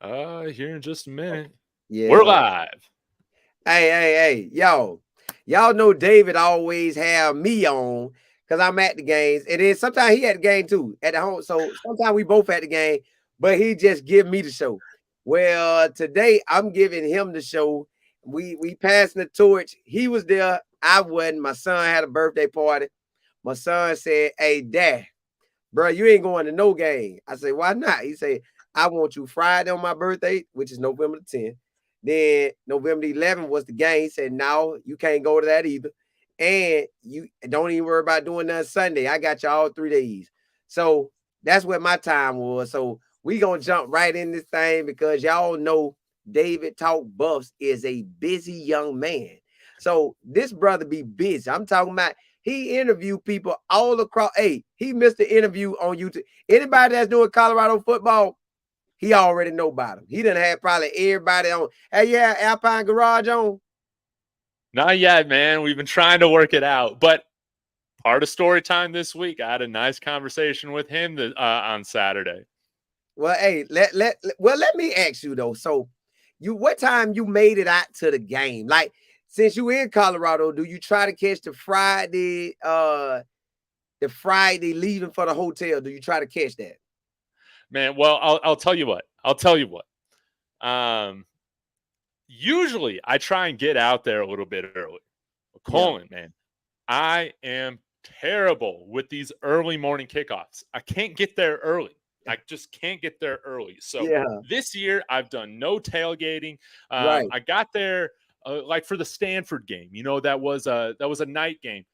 Here in just a minute. We're Yeah. live. Hey, yo. Y'all know David always have me on because I'm at the games. And then sometimes he at the game too, at the home. So sometimes we both at the game, but he just give me the show. Well, today I'm giving him the show. We passing the torch. He was there. I wasn't. My son had a birthday party. My son said, "Hey, Dad, bro, you ain't going to no game." I said, "Why not?" He said, "I want you Friday on my birthday, which is November the 10th. Then November the 11th was the game." He said, "No, you can't go to that either. And you don't even worry about doing that Sunday. I got you all 3 days." So that's what my time was. So we gonna jump right in this thing because y'all know David Talk Buffs is a busy young man. So this brother be busy. I'm talking about he interviewed people all across. Hey, he missed the interview on YouTube. Anybody that's doing Colorado football, he already know about him. He done had probably everybody on. Hey, yeah, Alpine Garage on. Not yet, man. We've been trying to work it out. But part of story time this week, I had a nice conversation with him on Saturday. Well, hey, let me ask you though. So, what time you made it out to the game? Like, since you in Colorado, do you try to catch the Friday leaving for the hotel? Do you try to catch that? Man, well, I'll tell you what. I'll tell you what. Usually I try and get out there a little bit early. But Yeah. Colin, man, I am terrible with these early morning kickoffs. I can't get there early. I just can't get there early. So Yeah. this year I've done no tailgating. Right. I got there like for the Stanford game. You know, that was a night game.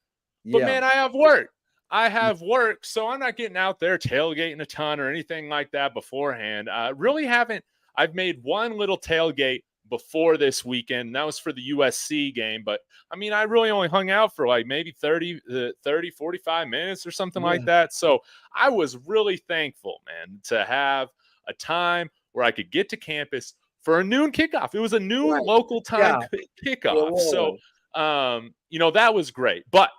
But Yeah. man, I have work. I have work, so I'm not getting out there tailgating a ton or anything like that beforehand. Really haven't. I've made one little tailgate before this weekend. That was for the USC game. But I mean, I really only hung out for like maybe 45 minutes or something like Yeah. that. So I was really thankful, man, to have a time where I could get to campus for a noon kickoff. It was a noon Right. local time Yeah. It kickoff. So, was. that was great. But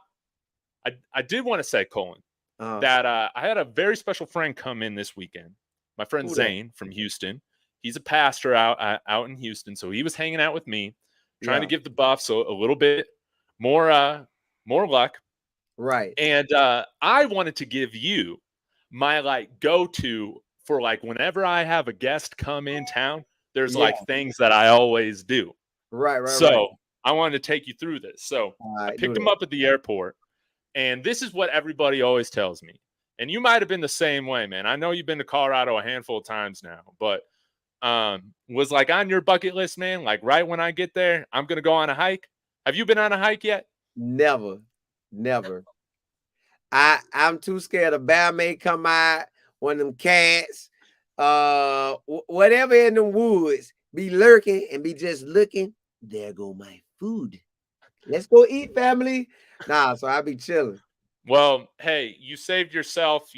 I did want to say, Colin, Uh, that I had a very special friend come in this weekend. My friend who that? Zane from Houston. He's a pastor out in Houston, so he was hanging out with me, trying to Yeah. give the Buffs a little bit more luck. Right. And I wanted to give you my like go to for like whenever I have a guest come in town. There's Yeah. like things that I always do. Right. So I wanted to take you through this. So All I right. Do picked him that. up at the airport. And this is what everybody always tells me. And you might have been the same way, man. I know you've been to Colorado a handful of times now, but was like on your bucket list, man. Like right when I get there, I'm gonna go on a hike. Have you been on a hike yet? Never. Never. I'm too scared a bear may come out, one of them cats, whatever in the woods, be lurking and be just looking. There go my food. Let's go eat, family. Nah, so I be chilling. Well, hey, you saved yourself,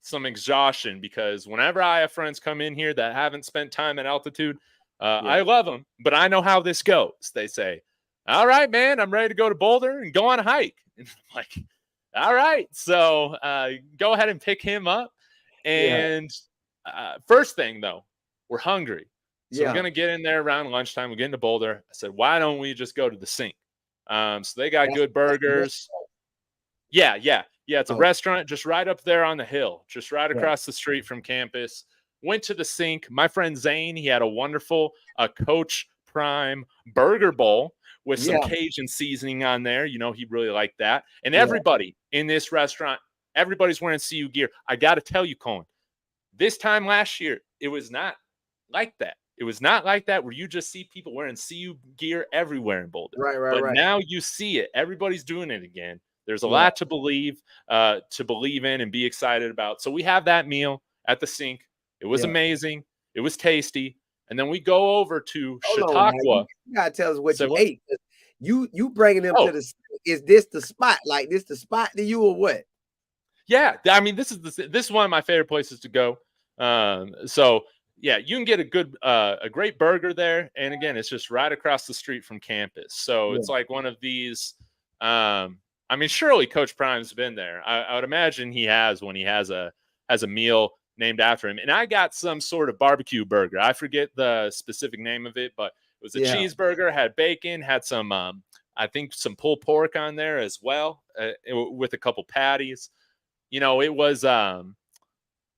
some exhaustion because whenever I have friends come in here that haven't spent time at altitude, Yeah. I love them, but I know how this goes. They say, "All right, man, I'm ready to go to Boulder and go on a hike." And I'm like, "All right." So go ahead and pick him up. Yeah. And first thing, though, we're hungry. So we're Yeah. going to get in there around lunchtime. We're getting to Boulder. I said, why don't we just go to the sink? So they got good That's the best. burgers. Yeah. It's a Oh, restaurant just right up there on the hill, just right yeah. across the street from campus. Went to the sink. My friend Zane, he had a wonderful Coach Prime burger bowl with some Yeah. Cajun seasoning on there. You know, he really liked that. And Yeah. everybody in this restaurant, everybody's wearing CU gear. I got to tell you, Colin, this time last year, it was not like that. It was not like that where you just see people wearing CU gear everywhere in Boulder. But Right. now you see it. Everybody's doing it again. There's a Yeah. lot to believe in and be excited about. So we have that meal at the sink. It was Yeah. amazing. It was tasty. And then we go over to Hold on, man. Chautauqua. You gotta tell us what So you what? ate. You bringing them to Oh, the. Is this the spot? Like this the spot to you or what? yeah. I mean, this is one of my favorite places to go. So yeah, you can get a great burger there, and again, it's just right across the street from campus. So Yeah. it's like one of these. I mean, surely Coach Prime's been there. I would imagine he has when he has a meal named after him. And I got some sort of barbecue burger. I forget the specific name of it, but it was a cheeseburger, had bacon, had some, I think some pulled pork on there as well, with a couple patties. You know, it was awesome,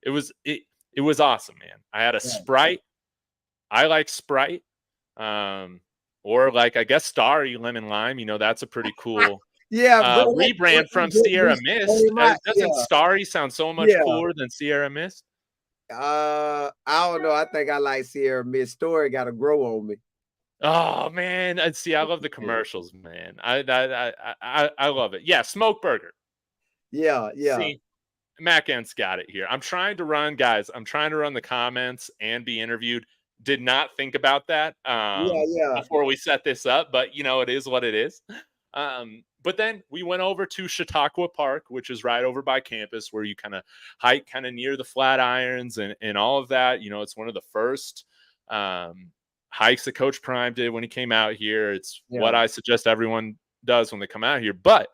man. I had a Sprite. I like Sprite. Or like, I guess Starry lemon lime, you know, that's a pretty cool rebrand from Sierra Mist. Doesn't Starry sound so much cooler than Sierra Mist? I don't know. I think I like Sierra Mist. Story got to grow on me. Oh man, see, I love the commercials, man. I love it. Yeah, smoke burger. Yeah. See, Mac N's got it here. I'm trying to run the comments and be interviewed. Did not think about that before we set this up, but you know, it is what it is. But then we went over to Chautauqua Park, which is right over by campus, where you kind of hike kind of near the Flatirons and all of that. You know, it's one of the first hikes that Coach Prime did when he came out here. It's what I suggest everyone does when they come out here. But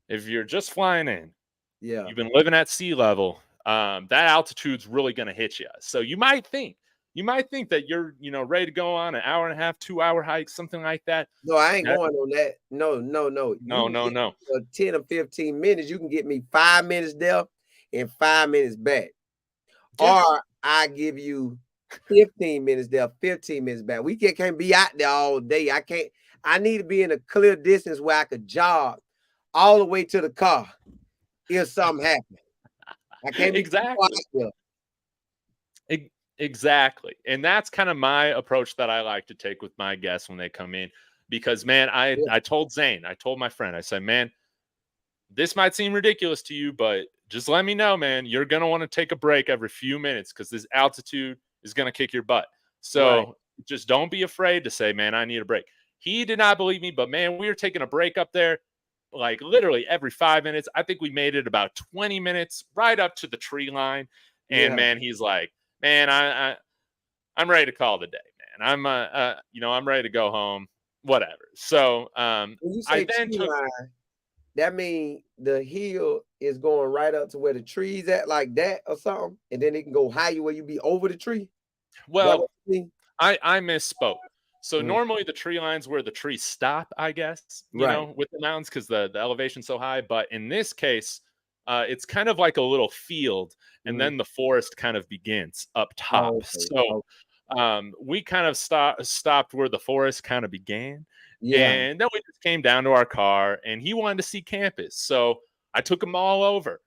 if you're just flying in, you've been living at sea level, that altitude's really going to hit you. So you might think that you're, you know, ready to go on an hour and a half, 2-hour hike, something like that. No, I ain't going on that. No. No. For 10 or 15 minutes, you can get me 5 minutes there and 5 minutes back. Yeah. Or I give you 15 minutes there, 15 minutes back. We can't be out there all day. I need to be in a clear distance where I could jog all the way to the car if something happens. I can't be Exactly. And that's kind of my approach that I like to take with my guests when they come in, because man, I told Zane, I told my friend, I said, man, this might seem ridiculous to you, but just let me know, man, you're going to want to take a break every few minutes because this altitude is going to kick your butt. So just don't be afraid to say, man, I need a break. He did not believe me, but man, we were taking a break up there like literally every 5 minutes. I think we made it about 20 minutes right up to the tree line. And man, he's like, man, I'm ready to call the day, man. I'm ready to go home, whatever. So, when you say that means the hill is going right up to where the trees at, like that or something, and then it can go higher where you be over the tree. Well, I misspoke. So normally the tree line's where the trees stop, I guess, you know, with the mountains because the elevation's so high. But in this case, it's kind of like a little field, and then the forest kind of begins up top. We kind of stopped where the forest kind of began. And then we just came down to our car, and he wanted to see campus. So I took him all over.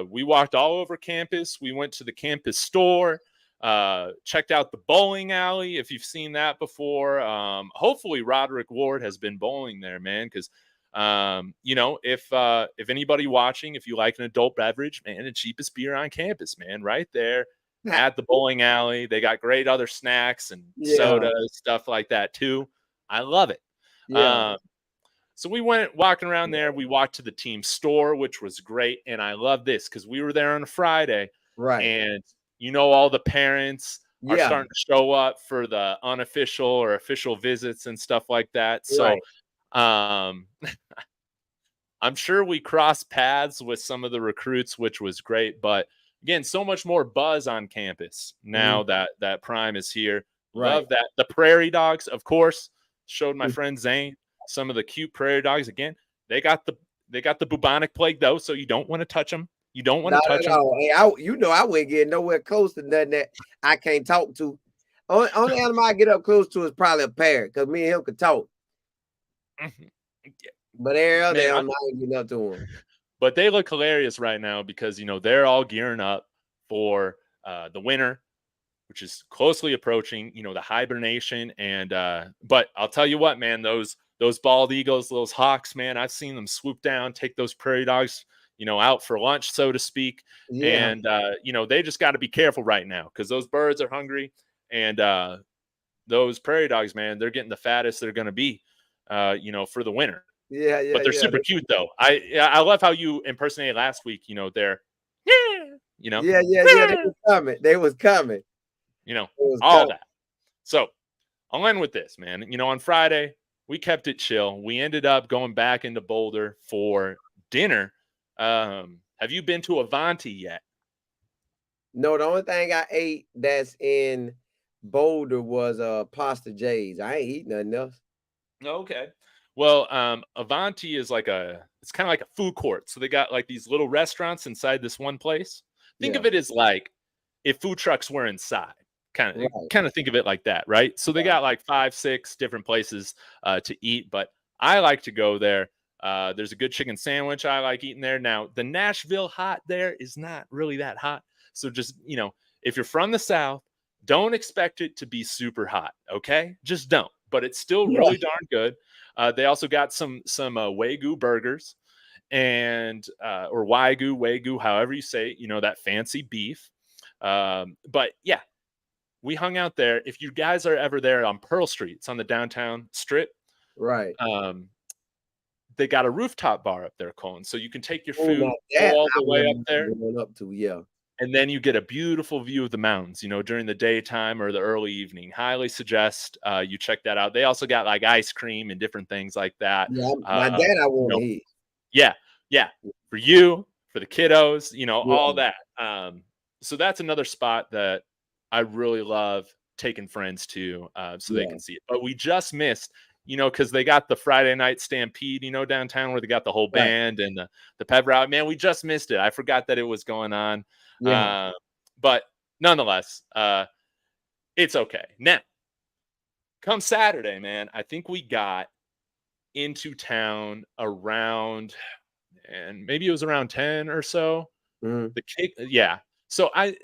We walked all over campus. We went to the campus store, checked out the bowling alley, if you've seen that before. Hopefully Roderick Ward has been bowling there, man, because you know, if anybody watching, if you like an adult beverage, man, the cheapest beer on campus, man, right there at the bowling alley. They got great other snacks and sodas, stuff like that too. I love it. So we went walking around there. We walked to the team store, which was great. And I love this because we were there on a Friday. And you know, all the parents are starting to show up for the unofficial or official visits and stuff like that. So I'm sure we crossed paths with some of the recruits, which was great. But again, so much more buzz on campus now that Prime is here. Love that. The prairie dogs, of course, showed my friend Zane some of the cute prairie dogs. Again, they got the bubonic plague though, so you don't want to touch them. You don't want to touch them. Hey, I wouldn't get nowhere close to nothing that I can't talk to. Only animal I get up close to is probably a parrot, because me and him could talk. But every other animal, I ain't getting up to them. But they look hilarious right now because, you know, they're all gearing up for the winter, which is closely approaching, you know, the hibernation. And but I'll tell you what, man, those bald eagles, those hawks, man, I've seen them swoop down, take those prairie dogs, you know, out for lunch, so to speak. And you know, they just got to be careful right now because those birds are hungry, and those prairie dogs, man, they're getting the fattest they're going to be, you know, for the winter. But they're super cute though. I love how you impersonated last week. You know, they're you know, They was coming. You know, all that. So I'll end with this, man. You know, on Friday we kept it chill. We ended up going back into Boulder for dinner. Have you been to Avanti yet? No, the only thing I ate that's in Boulder was pasta J's. I ain't eat nothing else. Okay. Well, Avanti is it's kind of like a food court. So they got like these little restaurants inside this one place. Think Yeah, of it as like if food trucks were inside. right. Kind of think of it like that, right? So they Yeah, got like 5, 6 different places to eat, but I like to go there. There's a good chicken sandwich I like eating there. Now, the Nashville hot there is not really that hot. So just, if you're from the South, don't expect it to be super hot, okay? Just don't. But it's still yeah, really darn good. They also got some Wagyu burgers and or Wagyu, however you say it, that fancy beef. But yeah, we hung out there. If you guys are ever there on Pearl Street, it's on the downtown strip. right. Um, they got a rooftop bar up there, Colin. So you can take your Oh, now food, go that all I the way up wouldn't there, mind going up to. Yeah, and then you get a beautiful view of the mountains, during the daytime or the early evening. Highly suggest you check that out. They also got like ice cream and different things like that. yeah. Now that I You want know, to eat. yeah, yeah, for you, for the kiddos, all Yeah, that. So that's another spot that I really love taking friends to, so they yeah, can see it. But we just missed, because they got the Friday night stampede, downtown where they got the whole right. band and the pep rally. Man, we just missed it. I forgot that it was going on. Yeah, Uh, but nonetheless, it's okay. Now, come Saturday, man, I think we got into town around, and maybe it was around 10 or so. mhm, Yeah. So I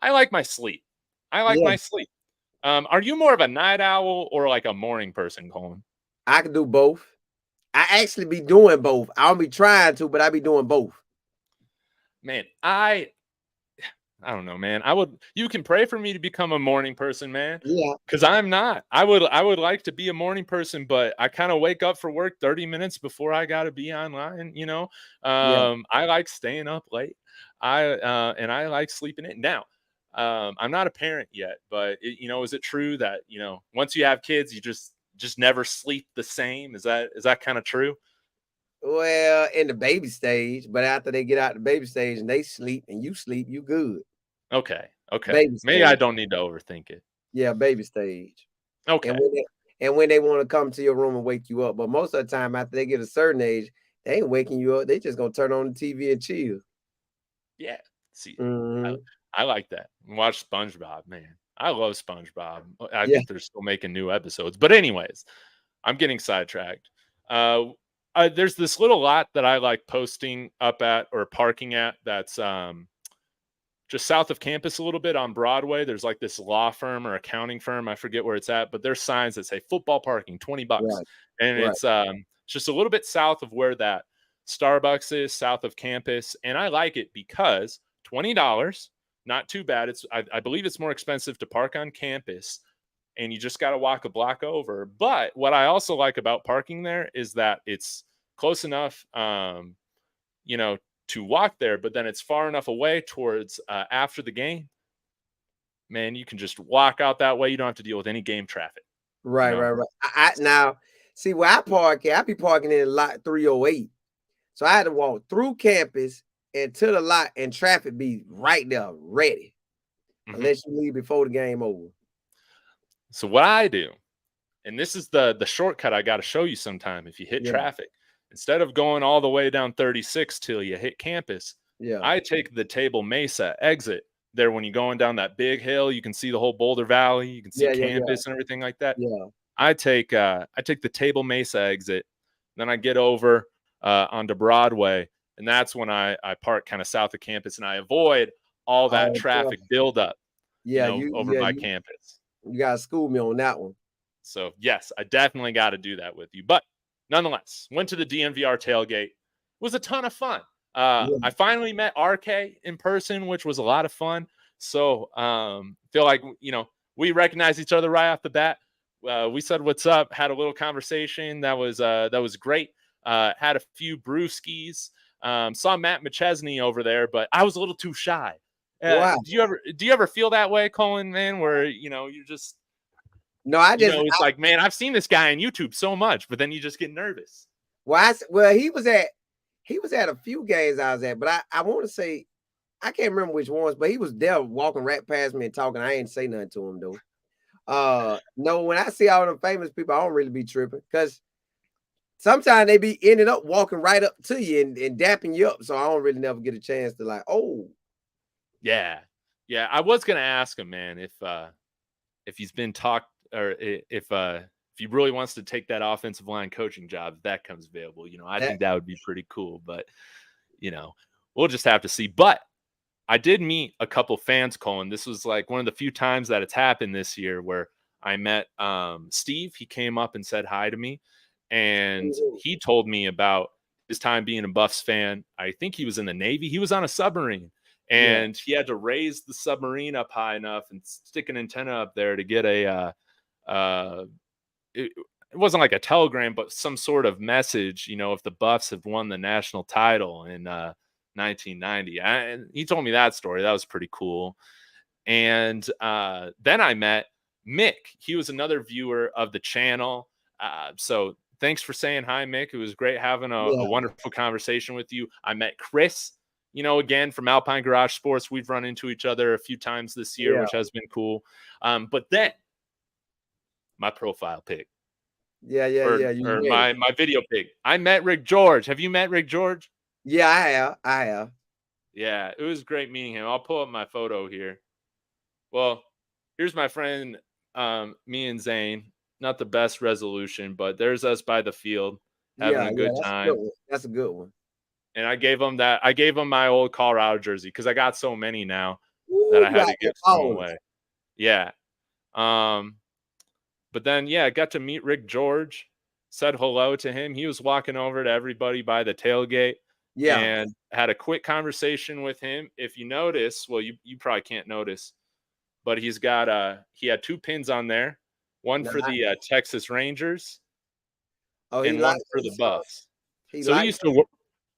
like my sleep. I like yeah. my sleep. Are you more of a night owl or like a morning person, Colin? I can do both. I actually be doing both. I don't be trying to, but I be doing both. Man, I don't know, man. You can pray for me to become a morning person, man, Yeah, because I'm not. I would like to be a morning person, but I kind of wake up for work 30 minutes before I got to be online. yeah. I like staying up late. And I like sleeping in. Now, I'm not a parent yet, but is it true that, once you have kids, you just never sleep the same? Is that kind of true? Well, in the baby stage, but after they get out the baby stage and they sleep and you sleep, you good. Okay. Okay. Baby Maybe I stage. don't need to overthink it. Yeah, baby stage. And Okay. when they want to come to your room and wake you up. But most of the time after they get a certain age, they ain't waking you up. They just gonna turn on the TV and chill. Yeah. See, I, Mhm. I like that. Watch SpongeBob, man. I love SpongeBob. I Yeah, think they're still making new episodes. But anyways, I'm getting sidetracked. Uh, there's this little lot that I like posting up at or parking at that's just south of campus a little bit on Broadway. There's like this law firm or accounting firm. I forget where it's at, but there's signs that say football parking, $20. right, And right. it's just a little bit south of where that Starbucks is, south of campus. And I like it because $20, not too bad. I believe it's more expensive to park on campus and you just got to walk a block over. But what I also like about parking there is that it's close enough, you know, to walk there, but then it's far enough away towards after the game. Man, you can just walk out that way. You don't have to deal with any game traffic. You Right, know, right, right. I now see where I park at, I be parking in lot 308. So I had to walk through campus and to the lot and traffic be right there ready. Mhm. Unless you leave before the game over. So what I do, and this is the shortcut I got to show you sometime if you hit Yeah, traffic. Instead of going all the way down 36 till you hit campus, yeah, I take the Table Mesa exit there. When you're going down that big hill, you can see the whole Boulder Valley, you can see yeah, yeah, yeah, campus and everything like that. yeah. I take the Table Mesa exit, then I get over onto Broadway, and that's when I park kind of south of campus, and I avoid all that Oh, traffic trust. buildup, Yeah, over by campus. you gotta school me on that one. So yes, I definitely got to do that with you. But nonetheless, went to the DNVR tailgate. It was a ton of fun. Yeah, I finally met RK in person, which was a lot of fun. So feel like we recognized each other right off the bat. We said what's up, had a little conversation. That was great. Had a few brewskis. Saw Matt McChesney over there, but I was a little too shy. wow. Do you ever feel that way, Colin? Man, where you're just No, I just it's like, man, I've seen this guy on YouTube so much, but then you just get nervous. well, well, he was at a few games I was at, but I want to say I can't remember which ones, but he was there walking right past me and talking. I ain't say nothing to him though. No, when I see all the famous people, I don't really be tripping because sometimes they be ending up walking right up to you and dapping you up. So I don't really never get a chance to like, oh. Yeah. Yeah. I was gonna ask him, man, if he's been talked or if he really wants to take that offensive line coaching job, if that comes available. I That, think that would be pretty cool, but we'll just have to see. But I did meet a couple fans, Colin. This was like one of the few times that it's happened this year where I met Steve. He came up and said hi to me, and he told me about his time being a Buffs fan. I think he was in the Navy. He was on a submarine, and he had to raise the submarine up high enough and stick an antenna up there to get it wasn't like a telegram, but some sort of message, if the Buffs have won the national title in 1990. And he told me that story. That was pretty cool. And then I met Mick. He was another viewer of the channel. So thanks for saying hi, Mick. It was great having a wonderful conversation with you. I met Chris, again, from Alpine Garage Sports. We've run into each other a few times this year, which has been cool. But then my profile pic. Yeah. Or my video pic. I met Rick George. Have you met Rick George? Yeah, I have. Yeah, it was great meeting him. I'll pull up my photo here. Well, here's my friend, me and Zane. Not the best resolution, but there's us by the field having a good time. That's a good one. And I gave him my old Colorado jersey because I got so many now that I had to give some away. Yeah. But then, I got to meet Rick George, said hello to him. He was walking over to everybody by the tailgate and had a quick conversation with him. If you notice, well, you probably can't notice, but he had 2 pins on there, one for the Texas Rangers and one for the Buffs. So he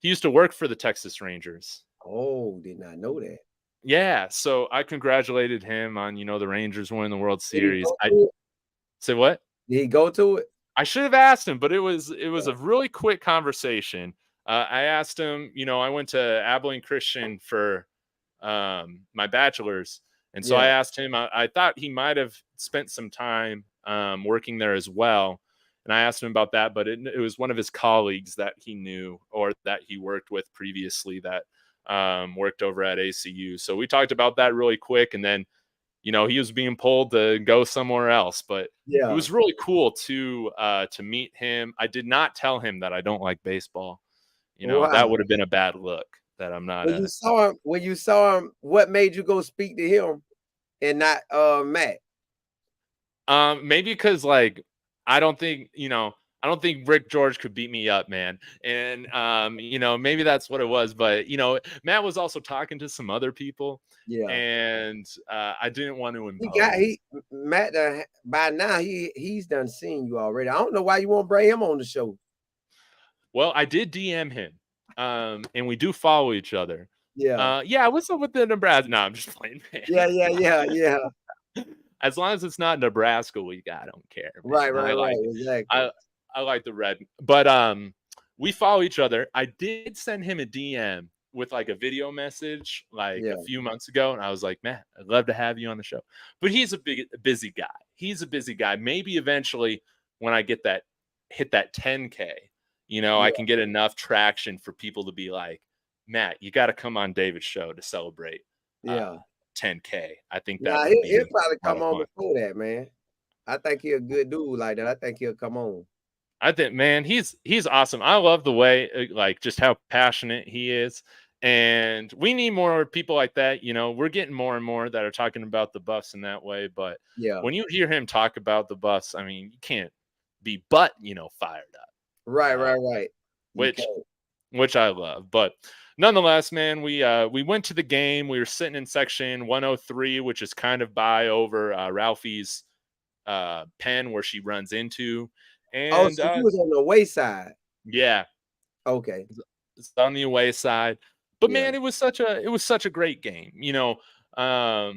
used to work for the Texas Rangers. Oh, did not know that. Yeah, so I congratulated him on, the Rangers winning the World Series. Say what? Did he go to it? I should have asked him, but it was a really quick conversation. I asked him, I went to Abilene Christian for my bachelor's. And so I asked him, I thought he might have spent some time working there as well. And I asked him about that, but it was one of his colleagues that he knew or that he worked with previously that worked over at ACU. So we talked about that really quick. And then, he was being pulled to go somewhere else, but it was really cool to meet him. I did not tell him that I don't like baseball. That would have been a bad look that I'm not. When you saw him, what made you go speak to him and not Matt? Maybe because I don't think Rick George could beat me up, man. And maybe that's what it was. But Matt was also talking to some other people. Yeah. And I didn't want to impose. Matt by now he's done seen you already. I don't know why you won't bring him on the show. Well, I did DM him. And we do follow each other. Yeah. What's up with the Nebraska? No, I'm just playing, man. Yeah. As long as it's not Nebraska week, I don't care. Man. Right. Exactly. I like the red, but we follow each other. I did send him a DM with a video message a few months ago, and I was like, man, I'd love to have you on the show. But he's a busy guy. Maybe eventually when I hit that 10K, I can get enough traction for people to be like, Matt, you got to come on David's show to celebrate 10K. I think that he'll probably come on before that, man. I think he's a good dude like that. I think he'll come on. I think, man, he's awesome. I love the way, just how passionate he is. And we need more people like that. We're getting more and more that are talking about the Buffs in that way. But when you hear him talk about the Buffs, I mean, you can't be but, fired up. Right. Which I love. But nonetheless, man, we went to the game. We were sitting in section 103, which is kind of by over Ralphie's pen where she runs into. And so he was on the away side. Yeah. Okay. It's on the away side. But man, it was such a great game. I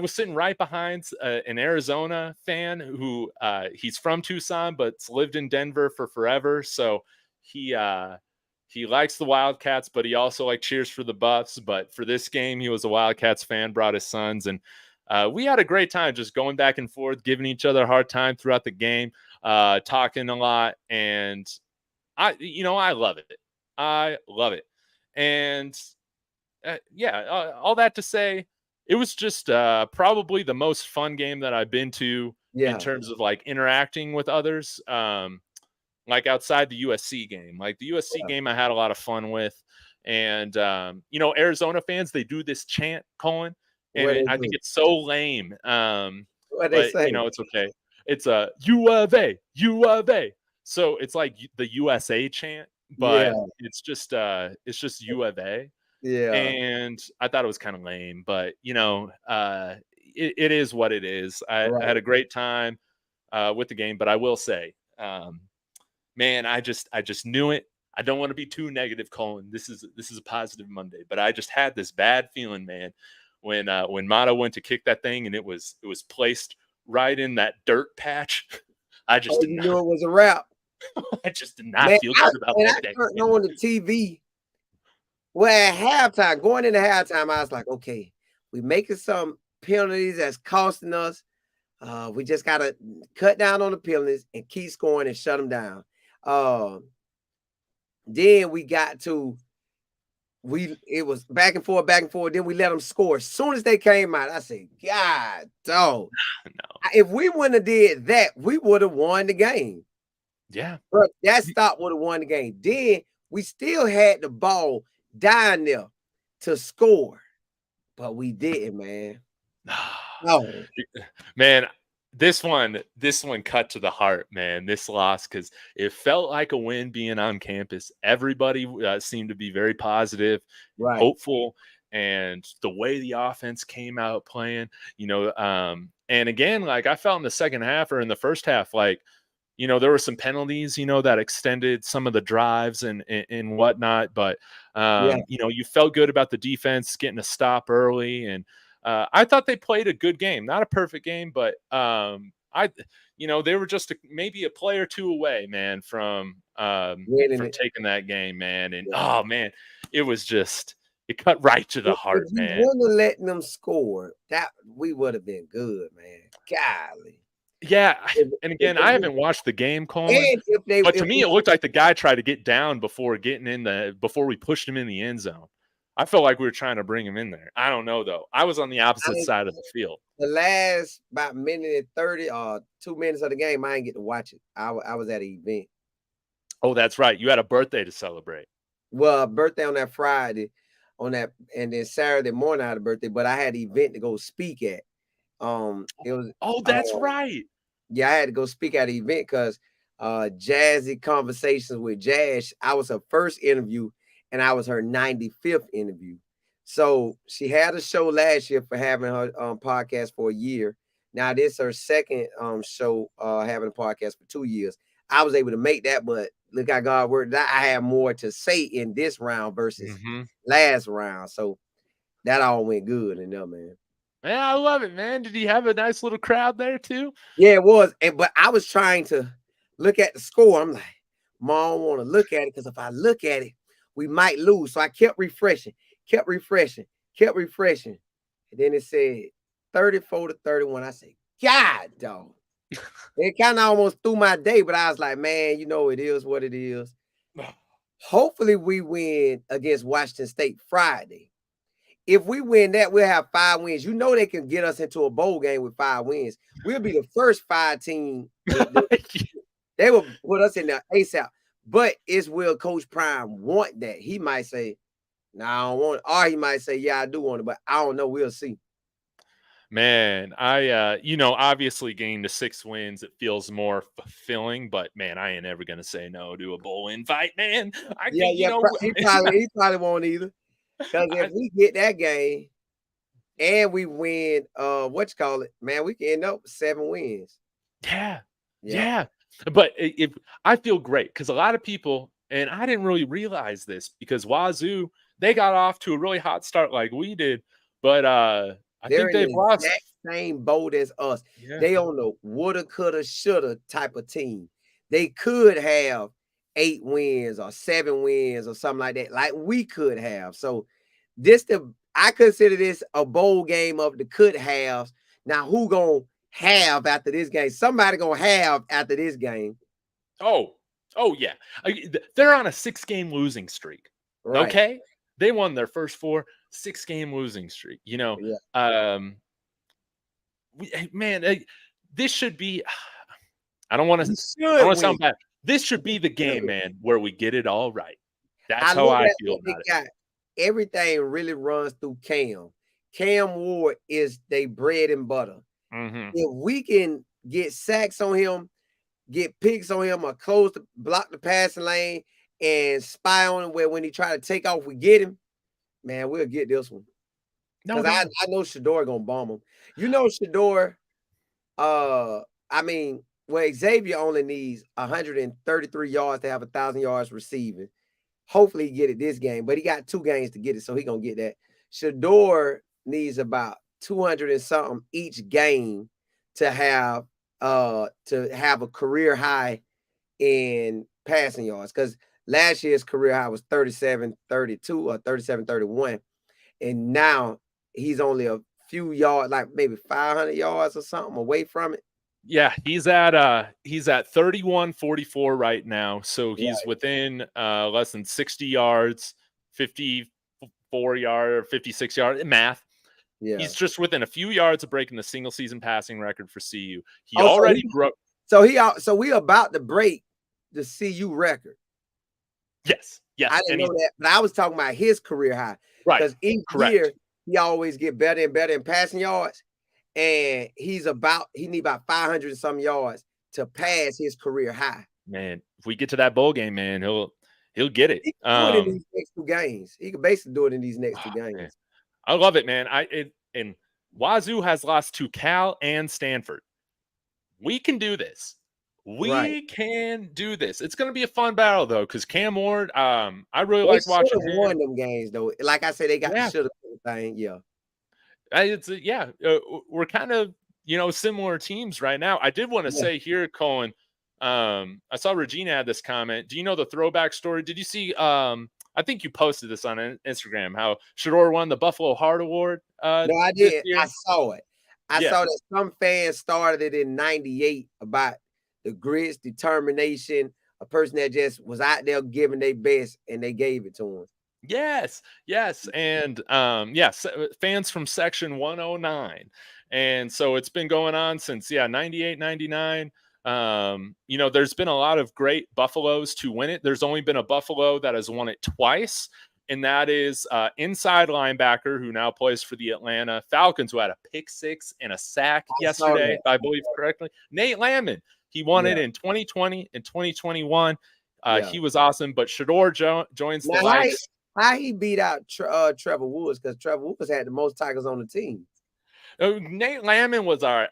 was sitting right behind an Arizona fan who he's from Tucson, but's lived in Denver for forever. So he he likes the Wildcats, but he also like cheers for the Buffs. But for this game, he was a Wildcats fan, brought his sons, and we had a great time just going back and forth, giving each other a hard time throughout the game, talking a lot. And I love it. I love it. And all that to say, it was just probably the most fun game that I've been to in terms of like interacting with others. Like outside the USC game, like the USC game, I had a lot of fun with. And, Arizona fans, they do this chant, Colin, and I think it's so lame. But, it's okay. It's a U of A, U of A. So it's like the USA chant, but it's just U of A. Yeah. And I thought it was kind of lame, but, it is what it is. I had a great time with the game, but I will say, man, I just knew it. I don't want to be too negative, Colin. This is a positive Monday, but I just had this bad feeling, man, when Mata went to kick that thing and it was placed right in that dirt patch. I just knew it was a wrap. I just did not feel good about that day. I turned on the TV. Well, at halftime, going into halftime, I was like, okay, we making some penalties that's costing us. We just gotta cut down on the penalties and keep scoring and shut them down. Then we got to it was back and forth. Then we let them score. As soon as they came out, I said, God, dog. No. If we wouldn't have did that, we would have won the game. Yeah. But that stop would have won the game. Then we still had the ball down there to score, but we didn't, man. No. Man, this one cut to the heart, man. This loss, because it felt like a win being on campus. Everybody seemed to be very positive, hopeful, and the way the offense came out playing, and again, like I felt in the second half or in the first half, like, there were some penalties, that extended some of the drives and whatnot, but you felt good about the defense getting a stop early, and I thought they played a good game, not a perfect game, but they were just maybe a play or two away, man, from taking that game, man. And oh man, it cut right to the heart, man. If we wouldn't have let them score, that we would have been good, man. Golly. Yeah, and again, I haven't watched the game, Colin, but to me, it looked like the guy tried to get down before we pushed him in the end zone. I felt like we were trying to bring him in there. I don't know, though. I was on the opposite side of the field. The last about minute and 30 or 2 minutes of the game, I didn't get to watch it. I was at an event. Oh, that's right. You had a birthday to celebrate. Well, birthday on that Friday, and then Saturday morning I had a birthday, but I had an event to go speak at. It was. Oh, that's right. Yeah, I had to go speak at an event because Jazzy Conversations with Jazz. I was her first interview, and I was her 95th interview. So she had a show last year for having her podcast for a year. Now this is her second show having a podcast for 2 years. I was able to make that, but look how God worked. I have more to say in this round versus last round. So that all went good in there, man. Yeah, I love it, man. Did he have a nice little crowd there too? Yeah, it was. But I was trying to look at the score. I'm like, Mom, I don't want to look at it because if I look at it, we might lose. So I kept refreshing. And then it said 34-31. I said, God, dog. It kind of almost threw my day, but I was like, man, it is what it is. Hopefully we win against Washington State Friday. If we win that, we'll have 5 wins. They can get us into a bowl game with 5 wins. We'll be the first 5 team. They will put us in there ASAP. But will Coach Prime want that? He might say, no, I don't want it. Or he might say, yeah, I do want it, but I don't know. We'll see. Man, I obviously getting to 6 wins, it feels more fulfilling, but man, I ain't ever gonna say no to a bowl invite, man. He probably won't either. Because if we get that game and we win, man, we can end up with 7 wins. Yeah. But if I feel great because a lot of people, and I didn't really realize this because Wazoo, they got off to a really hot start like we did, but I think they've lost the same boat as us. Yeah. They on the woulda, coulda, shoulda type of team. They could have 8 wins or 7 wins or something like that, like we could have. So I consider this a bowl game of the could haves. Now, who gonna have after this game? Somebody gonna have after this game. Oh yeah. They're on a 6-game losing streak. Right. Okay, they won their first 4, 6-game losing streak. Yeah. Man, this should be. I don't want to sound bad. This should be the game, man, where we get it all right. That's how I feel about it. Everything really runs through Cam. Cam Ward is they bread and butter. Mm-hmm. If we can get sacks on him, get picks on him, or block the passing lane and spy on him where when he try to take off, we get him, man, we'll get this one. Because I know Shedeur gonna bomb him. Shedeur, Xavier only needs 133 yards to have 1,000 yards receiving. Hopefully he get it this game, but he got 2 games to get it, so he gonna get that. Shedeur needs about 200 and something each game to have a career high in passing yards, because last year's career high was 37-32 or 37-31, and now he's only a few yards, like maybe 500 yards or something away from it. Yeah, he's at 31-44 right now, so he's within less than 60 yards, 54 yard, 56 yard math. Yeah, he's just within a few yards of breaking the single season passing record for CU. He already broke. So we about to break the CU record. Yes. I didn't know that, but I was talking about his career high. Right. Because each year he always get better and better in passing yards, and he need about 500 and some yards to pass his career high. Man, if we get to that bowl game, man, he'll get it. He can do it in these next 2 games. He can basically do it in these next 2 games. Man. I love it, man. And Wazoo has lost to Cal and Stanford. We can do this. We can do this. It's going to be a fun battle, though, because Cam Ward, I really like watching him. Won them games, though. Like I said, they got the shoulda thing. Yeah. We're kind of, similar teams right now. I did want to say here, Colin, I saw Regina had this comment. Do you know the throwback story? Did you see, I think you posted this on Instagram, how Shedeur won the Buffalo Heart Award? No, I did. I saw it. I saw that some fans started it in 98 about the grits, determination, a person that just was out there giving their best, and they gave it to him. Yes. And fans from section 109. And so it's been going on since 98, 99. There's been a lot of great Buffaloes to win it. There's only been a Buffalo that has won it twice, and that is inside linebacker who now plays for the Atlanta Falcons, who had a pick 6 and a sack yesterday, if I believe correctly. Nate Landman, he won it in 2020 and 2021. He was awesome, but Shedeur joins the likes. How he beat out Trevor Woods, because Trevor Woods had the most tackles on the team. Nate Landman was our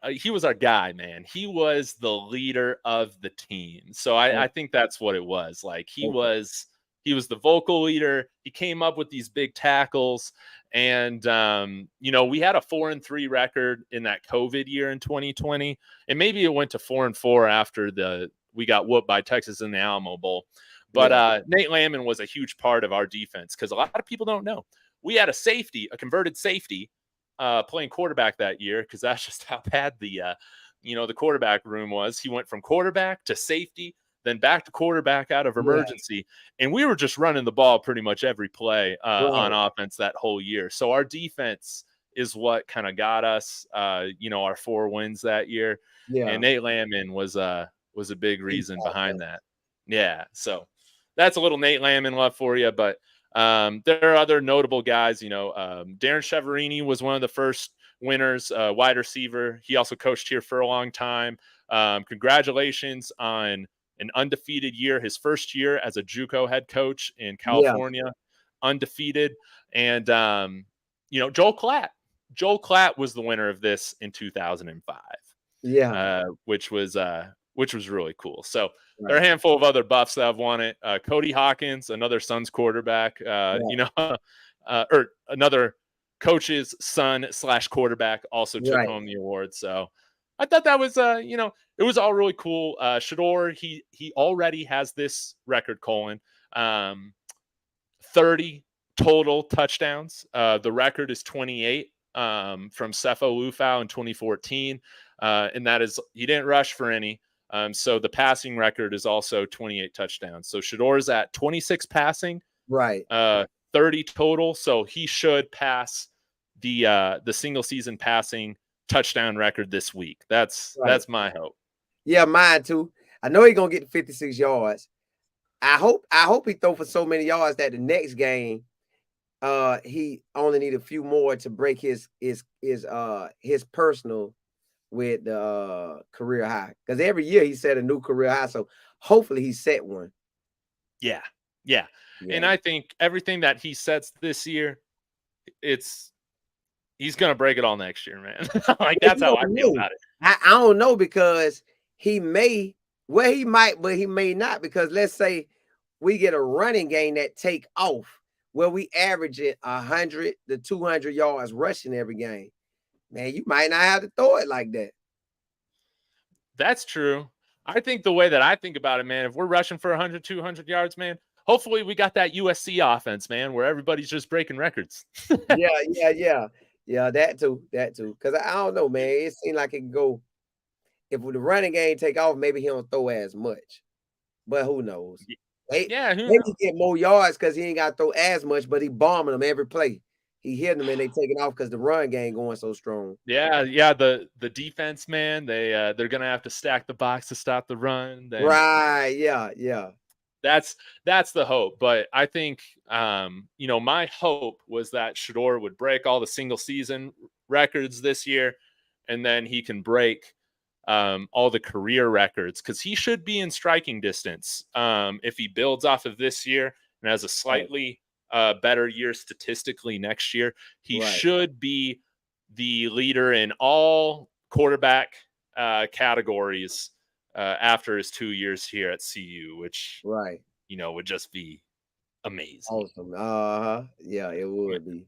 guy, man. He was the leader of the team. So I think that's what it was. Like he was the vocal leader. He came up with these big tackles. And, we had a 4-3 record in that COVID year in 2020. And maybe it went to 4-4 after we got whooped by Texas in the Alamo Bowl. But Nate Landman was a huge part of our defense, because a lot of people don't know. We had a converted safety, playing quarterback that year, because that's just how bad the quarterback room was. He went from quarterback to safety, then back to quarterback out of emergency. And we were just running the ball pretty much every play on offense that whole year. So our defense is what kind of got us, our 4 wins that year. Yeah. And Nate Landman was a big reason behind that. Yeah. So that's a little Nate Landman love for you. But there are other notable guys. Darren Cheverini was one of the first winners, wide receiver. He also coached here for a long time. Congratulations on an undefeated year, his first year as a JUCO head coach in California, undefeated. And, Joel Klatt. Joel Klatt was the winner of this in 2005. Yeah. Which was really cool. So there are a handful of other buffs that have won it. Cody Hawkins, another Suns quarterback, or another coach's son / quarterback, also took home the award. So I thought that was it was all really cool. Shedeur, he already has this record, Colin. 30 total touchdowns. The record is 28 from Sefo Ufau in 2014. And that is, he didn't rush for any. So the passing record is also 28 touchdowns. So Shedeur is at 26 passing, Right. 30 total. So he should pass the single season passing touchdown record this week. That's my hope. Yeah, mine too. I know he's gonna get 56 yards. I hope he throw for so many yards that the next game, he only need a few more to break his personal with the career high. Because every year he set a new career high. So hopefully he set one. Yeah. And I think everything that he sets this year, he's gonna break it all next year, man. Like that's how I feel about it. I don't know, because he might, but he may not, because let's say we get a running game that take off where we average it 100 to 200 yards rushing every game. Man, you might not have to throw it like that. That's true. I think the way that I think about it, man, if we're rushing for 100, 200 yards, man, hopefully we got that USC offense, man, where everybody's just breaking records. Yeah, that too. Because I don't know, man. It seems like it can go. If the running game take off, maybe he don't throw as much. But who knows? Maybe he get more yards because he ain't got to throw as much, but he bombing them every play. He hitting them and they taking off because the run game going so strong. Yeah. The defense, man, they're gonna have to stack the box to stop the run. Right. Yeah. That's the hope. But I think my hope was that Shedeur would break all the single season records this year, and then he can break all the career records, because he should be in striking distance if he builds off of this year and has a slightly better year statistically next year. He should be the leader in all quarterback categories after his 2 years here at CU, which would just be amazing. Awesome. Yeah, it would be.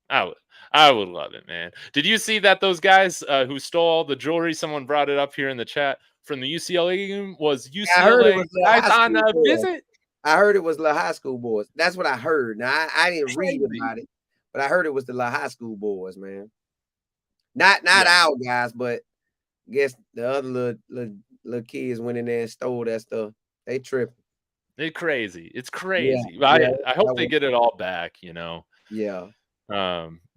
I would love it, man. Did you see that those guys who stole the jewelry, someone brought it up here in the chat, from the UCLA game, was UCLA guys on a visit? I heard it was the high school boys. That's what I heard. Now I didn't read about it, but I heard it was the high school boys, man. Not our guys, but I guess the other little kids went in there and stole that stuff. They tripping. It's crazy. I hope they get it all back, Yeah.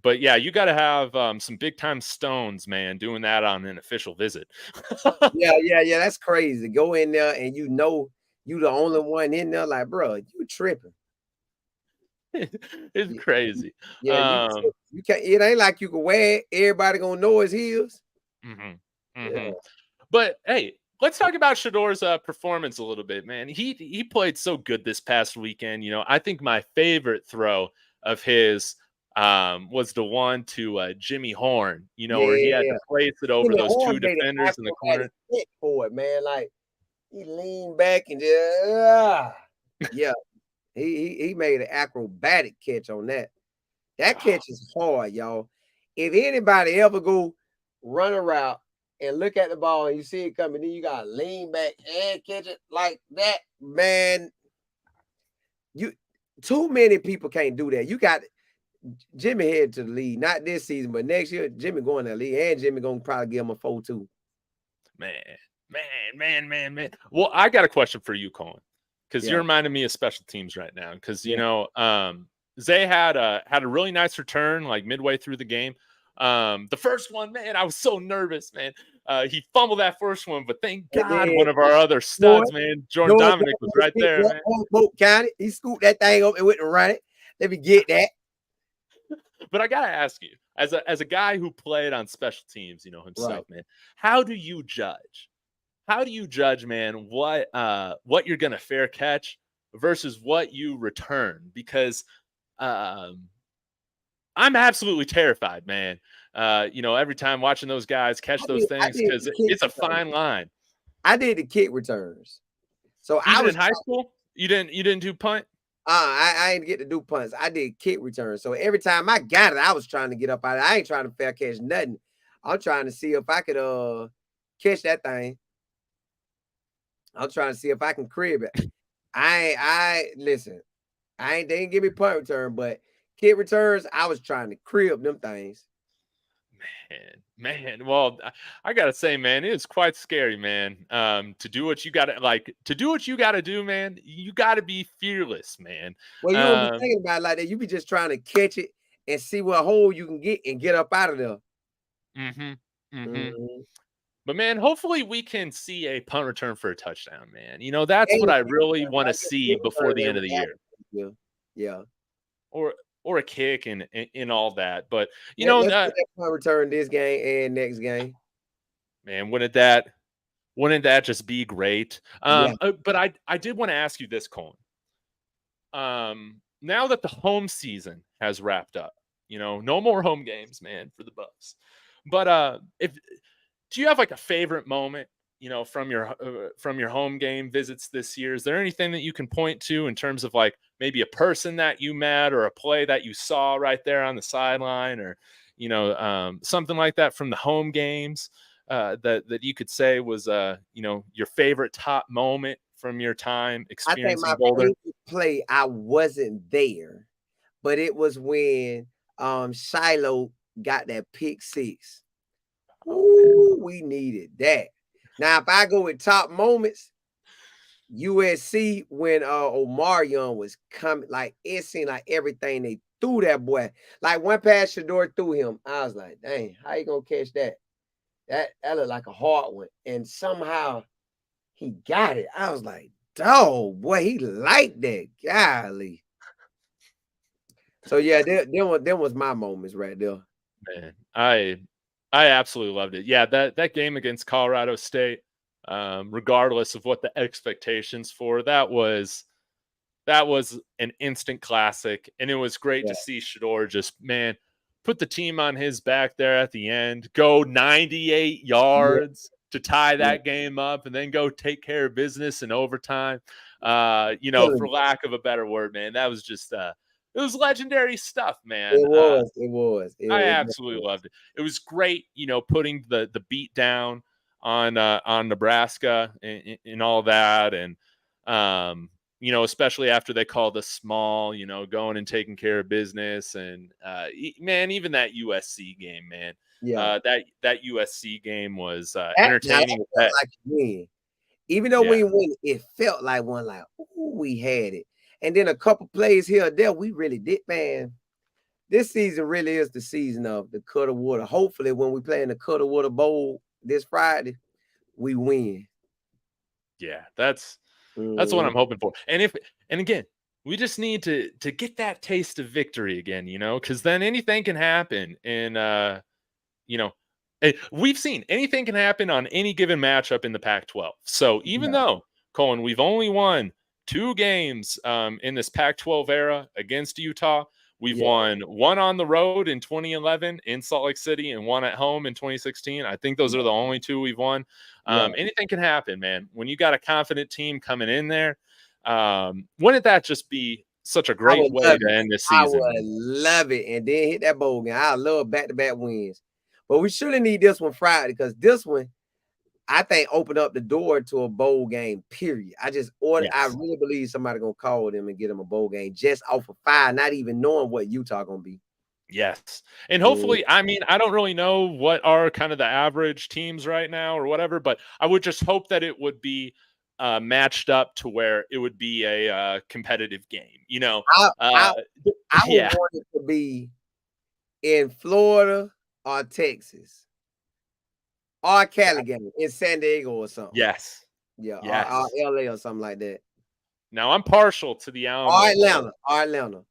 But yeah, you got to have some big time stones, man, doing that on an official visit. Yeah. That's crazy. Go in there and you the only one in there, like, bro, you tripping. It's crazy. Yeah, you can't. It ain't like you can wear it. Everybody gonna know it's his. Yeah. But hey, let's talk about Shedeur's performance a little bit, man. He played so good this past weekend. I think my favorite throw of his was the one to Jimmy Horn, where he had to place it over those two defenders in the corner. For it, man, like he leaned back and just he made an acrobatic catch on that. That catch is hard, y'all. If anybody ever go run a route and look at the ball and you see it coming, then you gotta lean back and catch it like that, man. Too many people can't do that. You got Jimmy head to the league, not this season, but next year, Jimmy going to the league, and Jimmy gonna probably give him a 4-2. Man. Well, I got a question for you, Colin, because you're reminding me of special teams right now. Because Zay had a really nice return like midway through the game. The first one, man, I was so nervous, man. He fumbled that first one, but thank God one of our other studs, man, Jordan Dominic, was right there, man. County, he scooped that thing up and went and run it. Let me get that. But I gotta ask you, as a guy who played on special teams, himself, man, how do you judge? Man, what you're gonna fair catch versus what you return? Because I'm absolutely terrified, man. Every time watching those guys catch those things, because it's a fine line. I did the kick returns. So I was in high school. You didn't do punt. I didn't get to do punts. I did kick returns. So every time I got it, I was trying to get up out of it. I ain't trying to fair catch nothing. I'm trying to see if I could catch that thing. I'm trying to see if I can crib it. Listen, they didn't give me punt return, but kick returns, I was trying to crib them things. Man. Well, I gotta say, man, it is quite scary, man. To do what you gotta do, man. You gotta be fearless, man. Well, you don't be thinking about it like that. You be just trying to catch it and see what hole you can get and get up out of there. But man, hopefully we can see a punt return for a touchdown, man. You know, that's what I really want to see before the end of the year. Yeah. Or a kick and all that. But you let's know, get that punt return this game and next game. Man, wouldn't that just be great? Yeah. But I did want to ask you this, Colin. Now that the home season has wrapped up, you know, no more home games, man, for the Buffs. But do you have like a favorite moment, you know, from your home game visits this year? Is there anything that you can point to in terms of like maybe a person that you met or a play that you saw right there on the sideline, or you know, something like that from the home games that you could say was you know, your favorite top moment from your time experiencing Boulder? I think my favorite play, I wasn't there, but it was when Shiloh got that pick six. Ooh, we needed that. Now, if I go with top moments, USC when Omarion was coming, like it seemed like everything they threw that boy. Like one pass Shedeur threw him, I was like, dang, how you gonna catch that? That looked like a hard one, and somehow he got it. I was like, dog, boy, he liked that. Golly. So yeah, them was my moments right there. Man, I absolutely loved it. Yeah, that game against Colorado State, regardless of what the expectations for, that was an instant classic, and it was great to see Shedeur just, man, put the team on his back there at the end, go 98 yards to tie that game up, and then go take care of business in overtime. You know, for lack of a better word, man, that was just it was legendary stuff, man. It was. I absolutely loved it. It was great, you know, putting the beat down on Nebraska and all that, and you know, especially after they called us small, you know, going and taking care of business, and man, even that USC game, man. Yeah, that USC game was entertaining. Even though we win, it felt like one. Like, ooh, we had it. And then a couple plays here or there, we really did, man. This season really is the season of the Cutter Water. Hopefully, when we play in the Cutter Water Bowl this Friday, we win. Yeah, that's what I'm hoping for. And again, we just need to get that taste of victory again, you know, because then anything can happen. And you know, we've seen anything can happen on any given matchup in the Pac-12. So even though, Colin, we've only won 2 games in this Pac-12 era against Utah. We've won one on the road in 2011 in Salt Lake City and one at home in 2016. I think those are the only 2 we've won. Anything can happen, man. When you got a confident team coming in there, wouldn't that just be such a great way to end this season? I would love it. And then hit that bowl game. I love back-to-back wins. But we surely need this one Friday, because this one, I think, opened up the door to a bowl game, period. I really believe somebody going to call them and get them a bowl game just off of 5, not even knowing what Utah going to be. Yes. And hopefully, I mean, I don't really know what are kind of the average teams right now or whatever, but I would just hope that it would be matched up to where it would be a competitive game. You know, I would want it to be in Florida or Texas or Cali game in San Diego or something. Yes. Yeah. Or LA or something like that. Now I'm partial to the Alamo. Or Atlanta.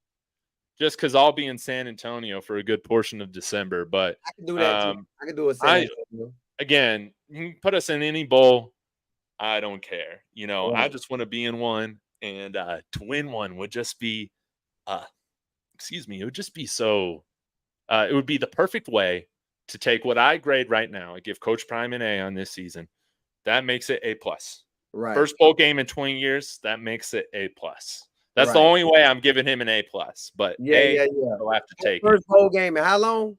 Just because I'll be in San Antonio for a good portion of December. But I can do that too. I can do a San Antonio. Again, you can put us in any bowl. I don't care. You know, I just want to be in one, and to win one would just be it would just be so it would be the perfect way to take what I grade right now. I give Coach Prime an A on this season. That makes it A+. Right. First bowl game in 20 years, that makes it A+. That's the only way I'm giving him an A+. But I'll have to take first bowl game in how long?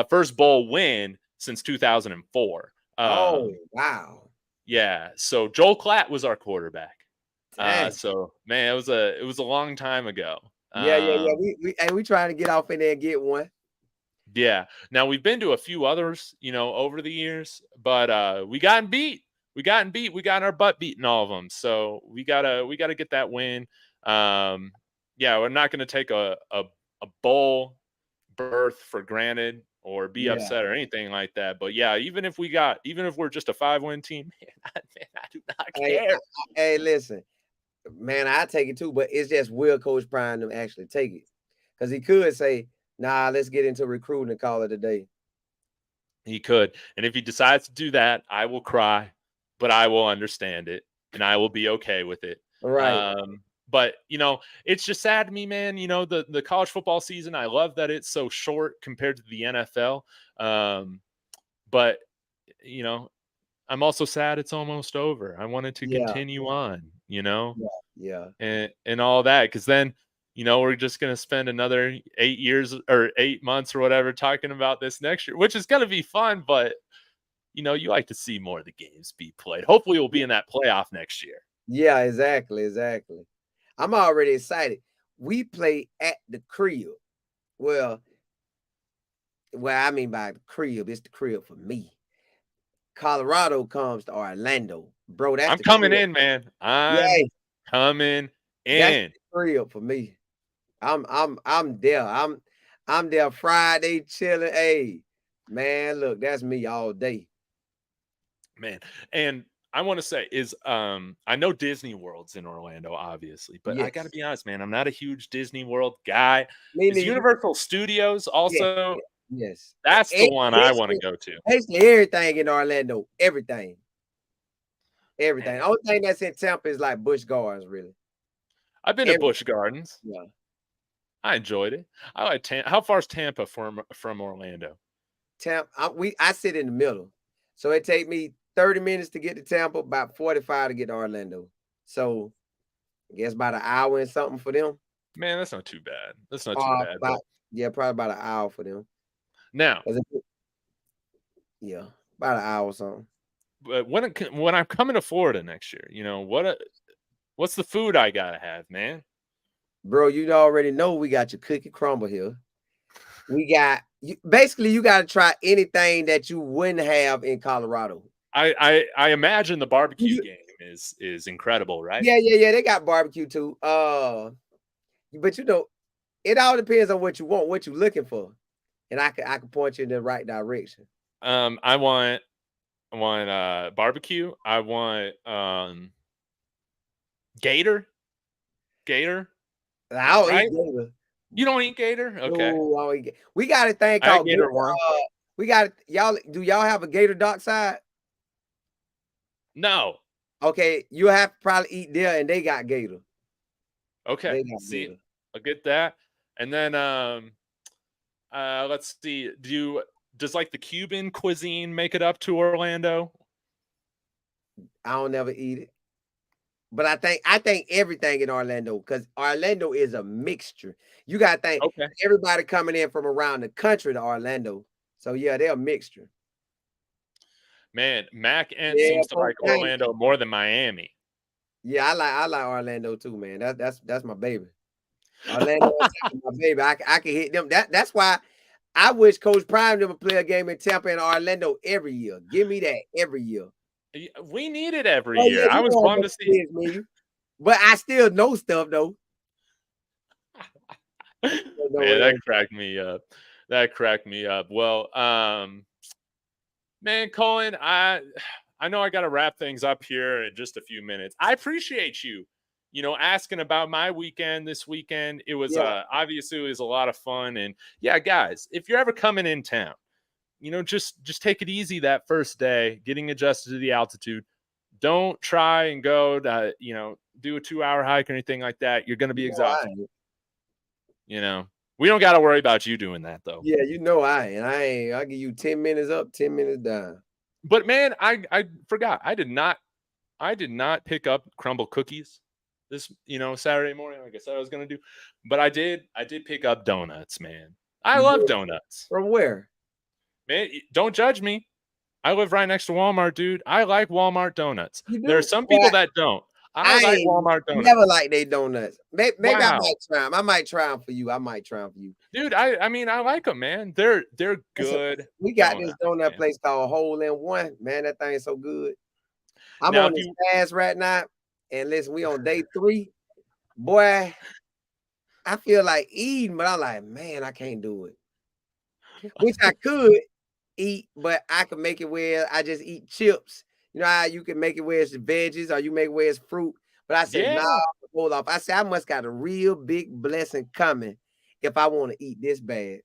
First bowl win since 2004. Oh, wow. Yeah. So Joel Klatt was our quarterback. Dang. So man, it was a long time ago. Yeah. We trying to get off in there and get one. Yeah. Now we've been to a few others, over the years, but we gotten beat. We got our butt beaten, all of them. So we gotta get that win. Yeah, we're not gonna take a bowl berth for granted or be Yeah. upset or anything like that. But yeah, even if we're just a 5-win team, man, I do not Hey, care. hey, listen, man, I take it too, but it's just will Coach Prime them actually take it? Because he could say, "Nah, let's get into recruiting and call it a day." He could. And if he decides to do that, I will cry, but I will understand it and I will be okay with it. Right. But it's just sad to me, man. The college football season, I love that it's so short compared to the NFL. But I'm also sad it's almost over. I wanted to Yeah. continue on, Yeah. and all that, because then we're just going to spend another 8 years or 8 months or whatever talking about this next year, which is going to be fun. But you like to see more of the games be played. Hopefully we'll be in that playoff next year. Yeah. Exactly. I'm already excited. We play at the crib. Well, I mean by the crib, it's the crib for me. Colorado comes to Orlando, bro. That's I'm the coming crib. in, man. I'm Yeah, coming that's in. the crib for me. I'm there. I'm there Friday chilling. Hey, man, look, that's me all day. Man. And I want to say is I know Disney World's in Orlando, obviously, but I gotta Yes. be honest, man, I'm not a huge Disney World guy. Me Is neither. Universal Studios Yes. also? Yes. That's the one I want to go to. Basically everything in Orlando. Everything. Everything. The Man, only thing that's in Tampa is like Busch Gardens, really. I've been to Every, Busch Gardens. yeah. I enjoyed it. I like How far is Tampa from Orlando? Tampa, I sit in the middle. So it take me 30 minutes to get to Tampa, about 45 to get to Orlando. So I guess about an hour and something for them. Man, that's not too bad. That's not too bad. About, yeah, probably about an hour for them. Now, yeah, about an hour or something. but when I'm coming to Florida next year, what's the food I gotta have, man? Bro, you already know we got your cookie crumble here. We got basically you got to try anything that you wouldn't have in Colorado. I imagine the barbecue game is incredible, right? Yeah. They got barbecue too. But it all depends on what you want, what you're looking for, and I can point you in the right direction. I want barbecue. I want gator. I don't Right? eat gator. You don't eat gator? Okay. No, we got a thing I had called gator worm. we got y'all. Do y'all have a gator dockside? No. Okay, you have to probably eat there, and they got gator. Okay. They got See, gator. I'll get that. And then let's see. Does like the Cuban cuisine make it up to Orlando? I don't never eat it. But I think everything in Orlando, because Orlando is a mixture. You gotta think Okay. everybody coming in from around the country to Orlando. So yeah, they're a mixture. Man, Mac Ent Yeah, seems to like Orlando more than Miami. Yeah, I like Orlando too, man. That's my baby. Orlando is my baby. I can hit them. That's why I wish Coach Prime never play a game in Tampa and Orlando every year. Give me that every year. We need it every Oh, year. yeah, I was bummed to see. me. But I still know stuff though. Man, that cracked me up. That cracked me up. Well, man, Colin, I know I got to wrap things up here in just a few minutes. I appreciate you, asking about my weekend this weekend. It was obviously it was a lot of fun. And yeah, guys, if you're ever coming in town, just take it easy that first day, getting adjusted to the altitude. Don't try and go to, do a 2-hour hike or anything like that. You're going to be exhausted. We don't got to worry about you doing that though. Yeah, I'll give you 10 minutes up, 10 minutes down. But man, I forgot. I did not pick up crumble cookies this, Saturday morning, like I said I was going to do. But I did pick up donuts, man. I love donuts. From where? Man, don't judge me. I live right next to Walmart, dude. I like Walmart donuts. You There are do? some Well, people that don't. I I like ain't Walmart donuts. never like they donuts. Maybe I Wow. might try them. I might try them for you. I might try them for you. Dude, I mean, I like them, man. They're Listen, good we got this donuts, donut man. place called Hole in One. Man, that thing is so good. I'm Now, on if this you fast right now. And listen, we on day 3. Boy, I feel like eating, but I'm like, man, I can't do it. Which I could eat, but I can make it where I just eat chips. You know how you can make it where it's veggies or you make it where it's fruit. But I said, nah, yeah, hold off. I said, I must got a real big blessing coming if I want to eat this bad.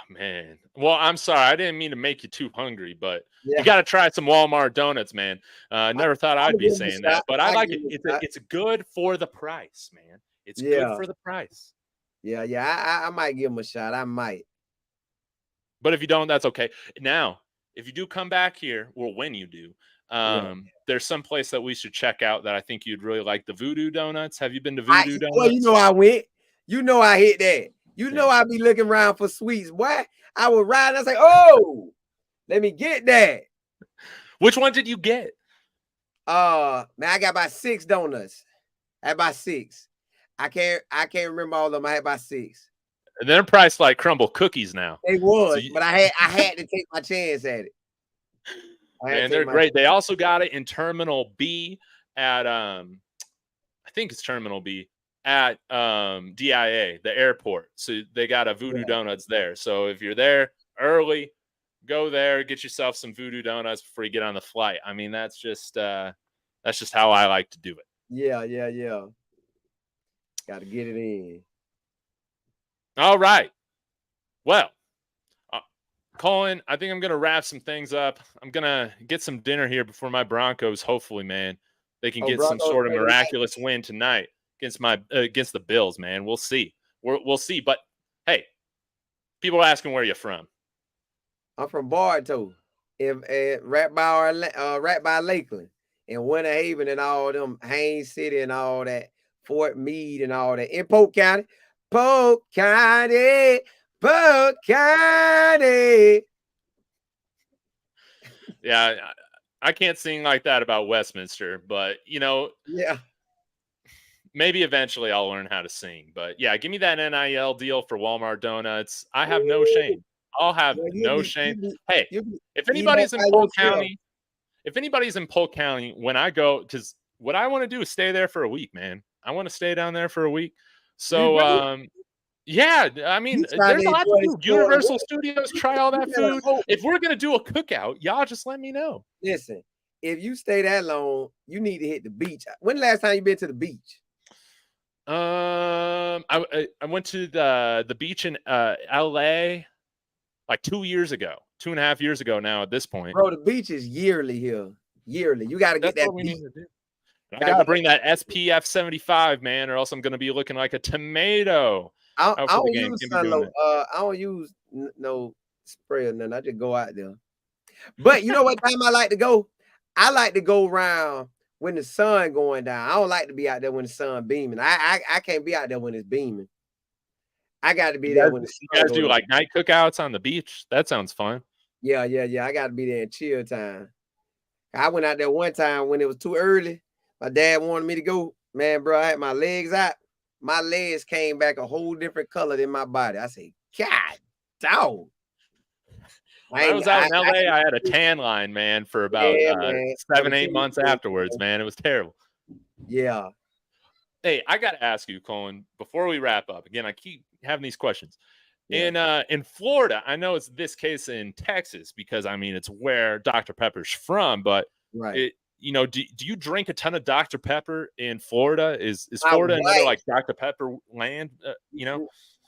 man. Well, I'm sorry. I didn't mean to make you too hungry, but Yeah. you got to try some Walmart donuts, man. Never thought I'd I'll be give 'em a saying that, shot. but I I'll like give it. 'em a shot. It's good for the price, man. It's good Yeah. for the price. Yeah. I might give him a shot. I might. But if you don't, that's okay. Now, if you do come back here, or when you do, Yeah. there's some place that we should check out that I think you'd really like. The Voodoo Donuts. Have you been to Voodoo Well, you Donuts? know I went. You know I hit that. You know Yeah. I be looking around for sweets. Boy, I would ride and I say, oh, let me get that. Which one did you get? Man, I got about 6 donuts. I had about 6. I can't remember all of them. I had about 6. And they're priced like crumble cookies now. They So was, but I had to take my chance at it. man, they're great. They also got it in Terminal B at I think it's Terminal B at DIA, the airport. So they got a Voodoo Donuts there. So if you're there early, go there, get yourself some Voodoo Donuts before you get on the flight. I mean, that's just how I like to do it. Yeah. Got to get it in. All right. Well, Colin, I think I'm going to wrap some things up. I'm going to get some dinner here before my Broncos. Hopefully, man, they can get some sort of miraculous win tonight against the Bills, man. We'll see. We'll see. But hey, people are asking where you're from. I'm from Boulder, right by Lakeland, and Winter Haven, and all them Haines City, and all that, Fort Meade, and all that in Polk County. Polk County. Yeah, I can't sing like that about Westminster, but yeah, maybe eventually I'll learn how to sing. But yeah, give me that NIL deal for Walmart Donuts. I have no shame. I'll have no shame. Hey, if anybody's in Polk County, when I go, because what I want to do is stay there for a week, man. I want to stay down there for a week. So, yeah, I mean, there's a lot to do. Universal Studios, try all that food. If we're going to do a cookout, y'all just let me know. Listen, if you stay that long, you need to hit the beach. When the last time you been to the beach? I went to the beach in LA like 2 years ago, 2.5 years ago now at this point. Bro, the beach is yearly here. Yearly. You got to get that beach. I got to bring that SPF 75, man, or else I'm going to be looking like a tomato. I don't use sunload. I don't use no spray or nothing. I just go out there. But you know what time I like to go? I like to go around when the sun going down. I don't like to be out there when the sun beaming. I can't be out there when it's beaming. I got to be there when the sun. You guys do like night cookouts on the beach? That sounds fun. Yeah. I got to be there in chill time. I went out there one time when it was too early. My dad wanted me to go. Man, bro, I had my legs out. My legs came back a whole different color than my body. I said, God, dog. When I was out in LA, I had a tan line, man, for about 7-8 months afterwards, man. It was terrible. Yeah. Hey, I got to ask you, Colin, before we wrap up, again, I keep having these questions. Yeah. In Florida, I know it's this case in Texas because, I mean, it's where Dr. Pepper's from, but do you drink a ton of Dr. Pepper in Florida? Is Florida another like Dr. Pepper land?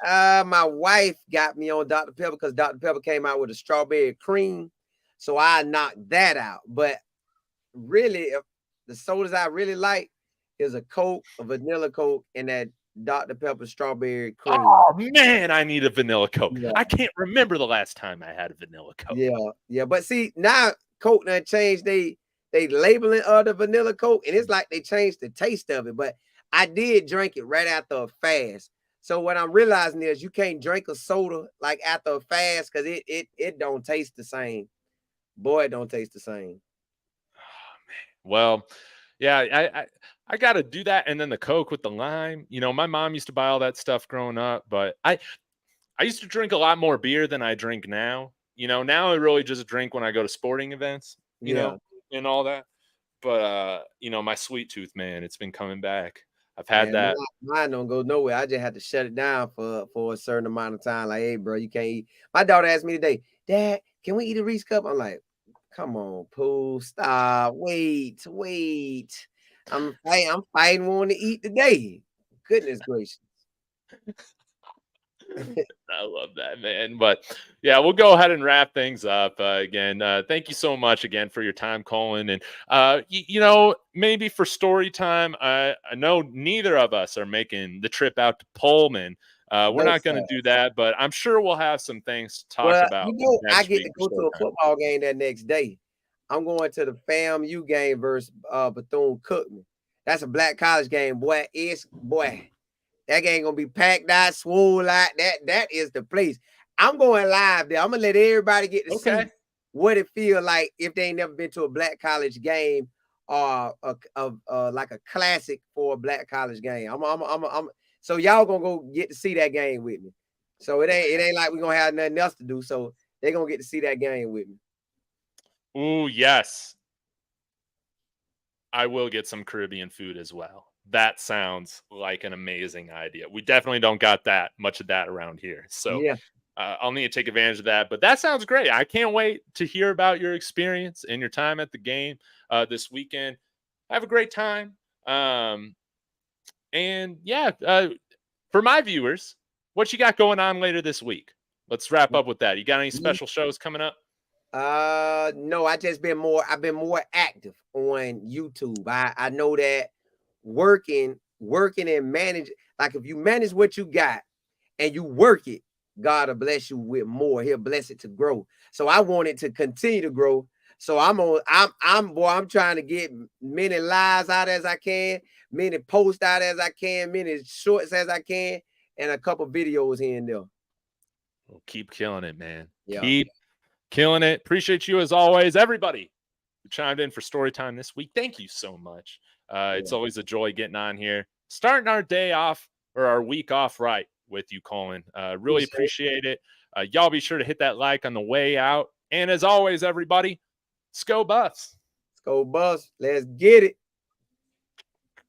My wife got me on Dr. Pepper because Dr. Pepper came out with a strawberry cream, so I knocked that out. But really, if the sodas I really like is a Coke, a vanilla Coke, and that Dr. Pepper strawberry cream. Oh man, I need a vanilla Coke. Yeah. I can't remember the last time I had a vanilla Coke. Yeah. But see, now Coke done changed they labeling of the vanilla Coke, and it's like they changed the taste of it. But I did drink it right after a fast. So what I'm realizing is you can't drink a soda like after a fast because it don't taste the same. Boy, it don't taste the same. Well, yeah, I got to do that, and then the Coke with the lime. You know, my mom used to buy all that stuff growing up, but I used to drink a lot more beer than I drink now. You know, now I really just drink when I go to sporting events, you Yeah. know, and all that. But you know, my sweet tooth, man, it's been coming back. I've had Man, that. mine don't go nowhere. I just had to shut it down for a certain amount of time. Like, hey, bro, you can't eat. My daughter asked me today, Dad, can we eat a Reese cup? I'm like, come on, Pooh, stop, wait. I'm fighting wanting to eat today. Goodness gracious. I love that, man. But yeah, we'll go ahead and wrap things up. Again, thank you so much again for your time, Colin. And you know, maybe for story time, I know neither of us are making the trip out to Pullman. We're No, not going sir. to do that, but I'm sure we'll have some things to talk Well, about I next get week to for go to story a time. football game that next day. I'm going to the FAMU game versus Bethune-Cookman. That's a black college game, boy. That game gonna be packed out, swole out. That is the place. I'm going live there. I'm gonna let everybody get to see what it feel like if they ain't never been to a black college game or like a classic for a black college game. So y'all gonna go get to see that game with me. So it ain't like we're gonna have nothing else to do. So they're gonna get to see that game with me. Ooh, yes. I will get some Caribbean food as well. That sounds like an amazing idea. We definitely don't got that much of that around here. So Yeah. I'll need to take advantage of that. But that sounds great. I can't wait to hear about your experience and your time at the game this weekend. Have a great time. And yeah, for my viewers, what you got going on later this week? Let's wrap up with that. You got any special shows coming up? No, I've been more active on YouTube. I know that working and manage, like if you manage what you got and you work it, God will bless you with more. He'll bless it to grow. So I want it to continue to grow. So I'm trying to get many lives out as I can, many posts out as I can, many shorts as I can, and a couple videos here and there. Well, keep killing it, man. Yeah. Keep killing it. Appreciate you as always. Everybody who chimed in for story time this week, thank you so much. It's always a joy getting on here, starting our day off or our week off right with you, Colin. Really appreciate it. Y'all be sure to hit that like on the way out. And as always, everybody, let's go Buffs. Let's go Buffs. Let's get it.